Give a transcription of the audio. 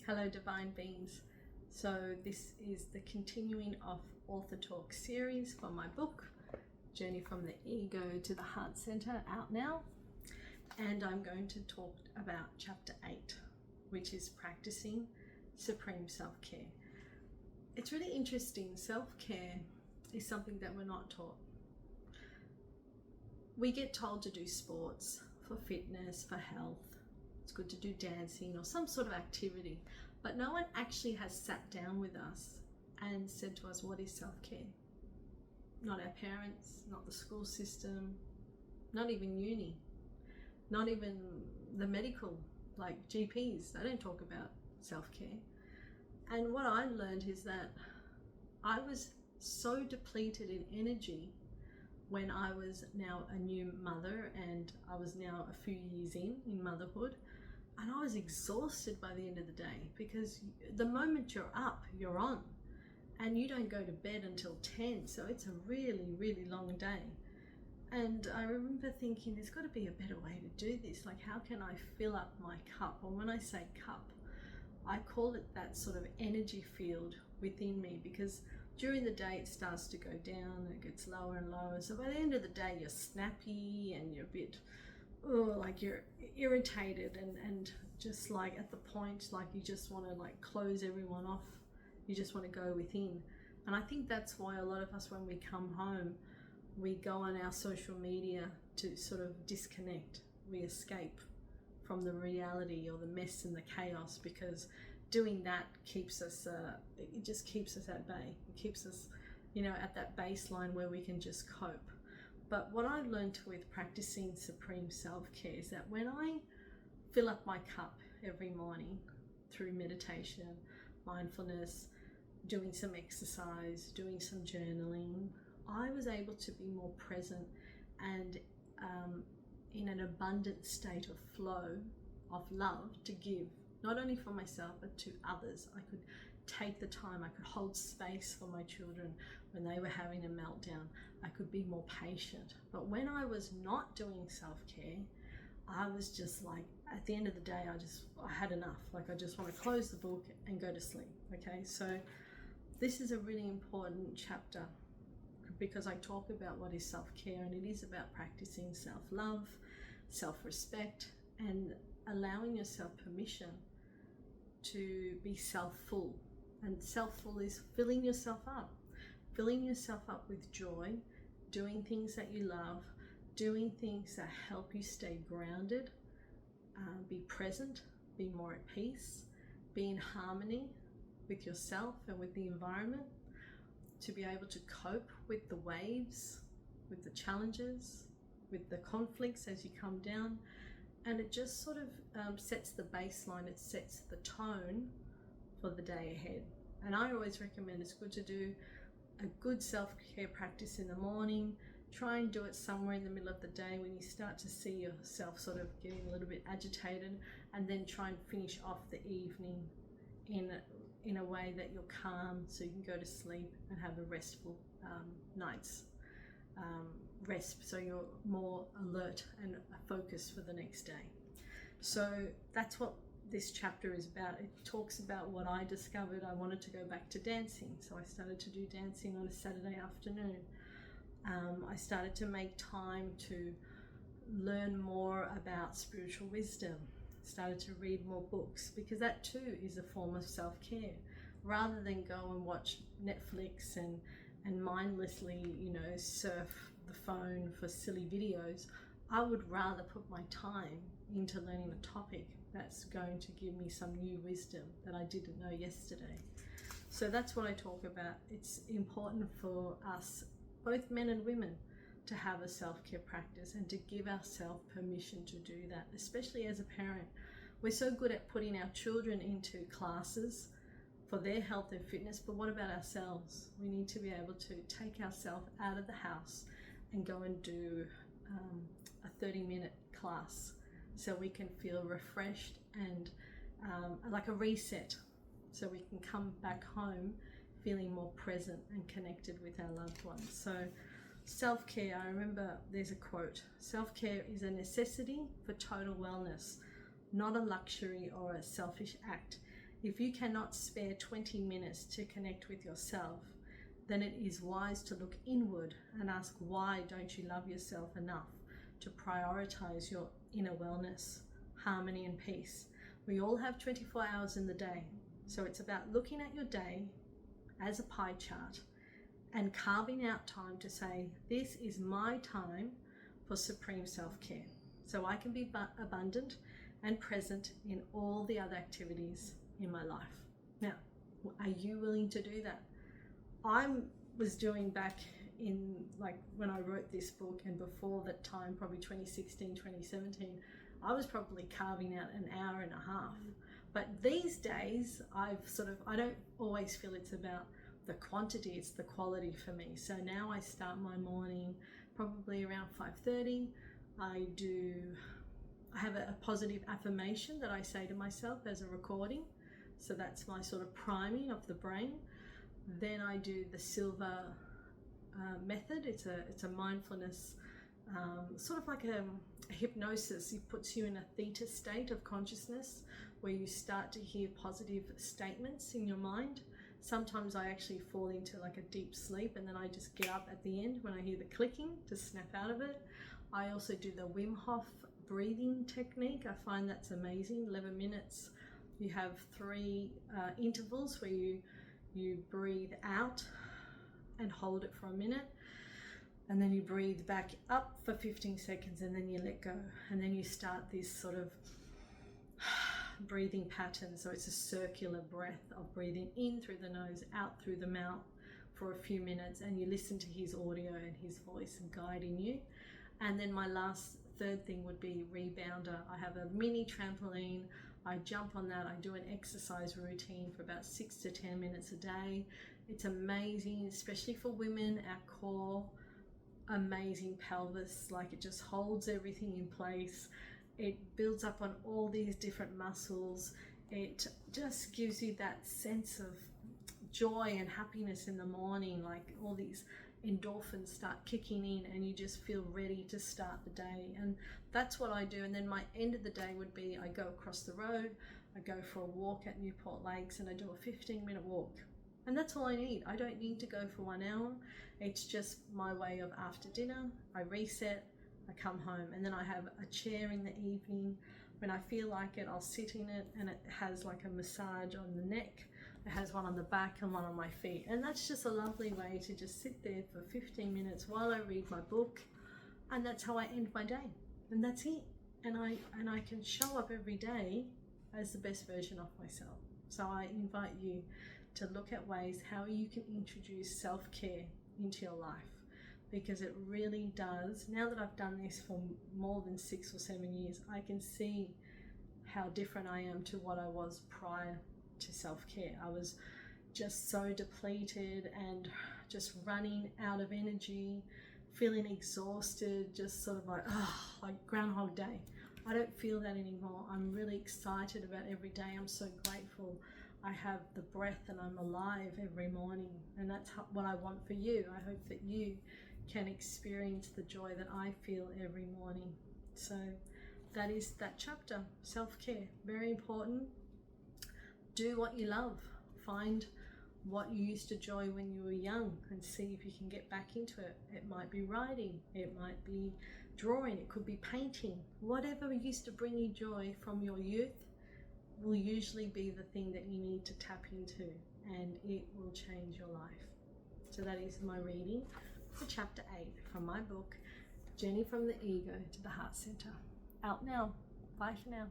Hello Divine Beings. So this is the continuing of Author Talk series for my book, Journey from the Ego to the Heart Center, out now. And I'm going to talk about chapter 8, which is practicing supreme self-care. It's really interesting. Self-care is something that we're not taught. We get told to do sports for fitness, for health. It's good to do dancing or some sort of activity, but no one actually has sat down with us and said to us, what is self-care? Not our parents, not the school system, not even uni, not even the medical, like GPs. They don't talk about self-care. And what I learned is that I was so depleted in energy when I was now a new mother, and I was now a few years in motherhood, and I was exhausted by the end of the day, because the moment you're up, you're on, and you don't go to bed until 10, so it's a really, really long day. And I remember thinking, there's got to be a better way to do this. Like, how can I fill up my cup? Or when I say cup, I call it that sort of energy field within me, because during the day it starts to go down, it gets lower and lower. So by the end of the day, you're snappy and you're a bit, like you're irritated and just like at the point, like you just want to like close everyone off. You just want to go within. And I think that's why a lot of us, when we come home, we go on our social media to sort of disconnect. We escape from the reality or the mess and the chaos, because doing that keeps us, it just keeps us at bay. It keeps us, at that baseline where we can just cope. But what I learned with practicing supreme self-care is that when I fill up my cup every morning through meditation, mindfulness, doing some exercise, doing some journaling, I was able to be more present and in an abundant state of flow, of love to give, not only for myself, but to others. I could take the time, I could hold space for my children when they were having a meltdown. I could be more patient. But when I was not doing self-care, I was just like, at the end of the day, I had enough. Like, I just want to close the book and go to sleep. Okay, so this is a really important chapter, because I talk about what is self-care, and it is about practicing self-love, self-respect, and allowing yourself permission to be self-full. And self-full is filling yourself up with joy, doing things that you love, doing things that help you stay grounded, be present, be more at peace, be in harmony with yourself and with the environment, to be able to cope with the waves, with the challenges, with the conflicts as you come down. And it just sort of sets the baseline, it sets the tone for the day ahead. And I always recommend it's good to do a good self-care practice in the morning. Try and do it somewhere in the middle of the day when you start to see yourself sort of getting a little bit agitated, and then try and finish off the evening in a way that you're calm, so you can go to sleep and have a restful night's rest, so you're more alert and focused for the next day. So that's what this chapter is about. It talks about what I discovered. I wanted to go back to dancing, so I started to do dancing on a Saturday afternoon. I started to make time to learn more about spiritual wisdom, started to read more books, because that too is a form of self-care. Rather than go and watch Netflix and mindlessly, surf the phone for silly videos, I would rather put my time into learning a topic that's going to give me some new wisdom that I didn't know yesterday. So that's what I talk about. It's important for us, both men and women, to have a self-care practice and to give ourselves permission to do that, especially as a parent. We're so good at putting our children into classes for their health and fitness, but what about ourselves? We need to be able to take ourselves out of the house and go and do a 30-minute class, so we can feel refreshed and like a reset, so we can come back home feeling more present and connected with our loved ones. So self-care, I remember there's a quote: self-care is a necessity for total wellness, not a luxury or a selfish act. If you cannot spare 20 minutes to connect with yourself, then it is wise to look inward and ask, why don't you love yourself enough to prioritize your inner wellness, harmony and peace? We all have 24 hours in the day. So it's about looking at your day as a pie chart and carving out time to say, this is my time for supreme self-care. So I can be abundant and present in all the other activities in my life. Now, are you willing to do that? I was doing back in, like, when I wrote this book, and before that time, probably 2016, 2017, I was probably carving out an hour and a half. But these days, I don't always feel it's about the quantity, it's the quality for me. So now I start my morning probably around 5:30. I have a positive affirmation that I say to myself as a recording. So that's my sort of priming of the brain. Then I do the Silva method. It's a mindfulness, sort of like a hypnosis. It puts you in a theta state of consciousness where you start to hear positive statements in your mind. Sometimes I actually fall into like a deep sleep, and then I just get up at the end when I hear the clicking to snap out of it. I also do the Wim Hof breathing technique. I find that's amazing. 11 minutes. You have 3 intervals where you breathe out and hold it for a minute, and then you breathe back up for 15 seconds, and then you let go, and then you start this sort of breathing pattern. So it's a circular breath of breathing in through the nose, out through the mouth for a few minutes, and you listen to his audio and his voice guiding you. And then my third thing would be rebounder. I have a mini trampoline. I jump on that. I do an exercise routine for about 6 to 10 minutes a day. It's amazing, especially for women. Our core, amazing pelvis, like it just holds everything in place. It builds up on all these different muscles. It just gives you that sense of joy and happiness in the morning, like all these endorphins start kicking in and you just feel ready to start the day. And that's what I do. And then my end of the day would be, I go across the road, I go for a walk at Newport Lakes, and I do a 15-minute walk. And that's all I need. I don't need to go for 1 hour. It's just my way of, after dinner, I reset, I come home, and then I have a chair in the evening. When I feel like it, I'll sit in it, and it has like a massage on the neck. It has one on the back and one on my feet. And that's just a lovely way to just sit there for 15 minutes while I read my book. And that's how I end my day. And that's it. And I can show up every day as the best version of myself. So I invite you to look at ways how you can introduce self-care into your life, because it really does. Now that I've done this for more than 6 or 7 years, I can see how different I am to what I was prior to self-care. I was just so depleted and just running out of energy, feeling exhausted, just sort of like Groundhog Day. I don't feel that anymore. I'm really excited about every day. I'm so grateful I have the breath and I'm alive every morning, and that's what I want for you. I hope that you can experience the joy that I feel every morning. So that is that chapter, self-care, very important. Do what you love. Find what you used to enjoy when you were young and see if you can get back into it. It might be writing, it might be drawing, it could be painting. Whatever used to bring you joy from your youth will usually be the thing that you need to tap into, and it will change your life. So that is my reading for chapter 8 from my book, Journey from the Ego to the Heart Center. Out now. Bye for now.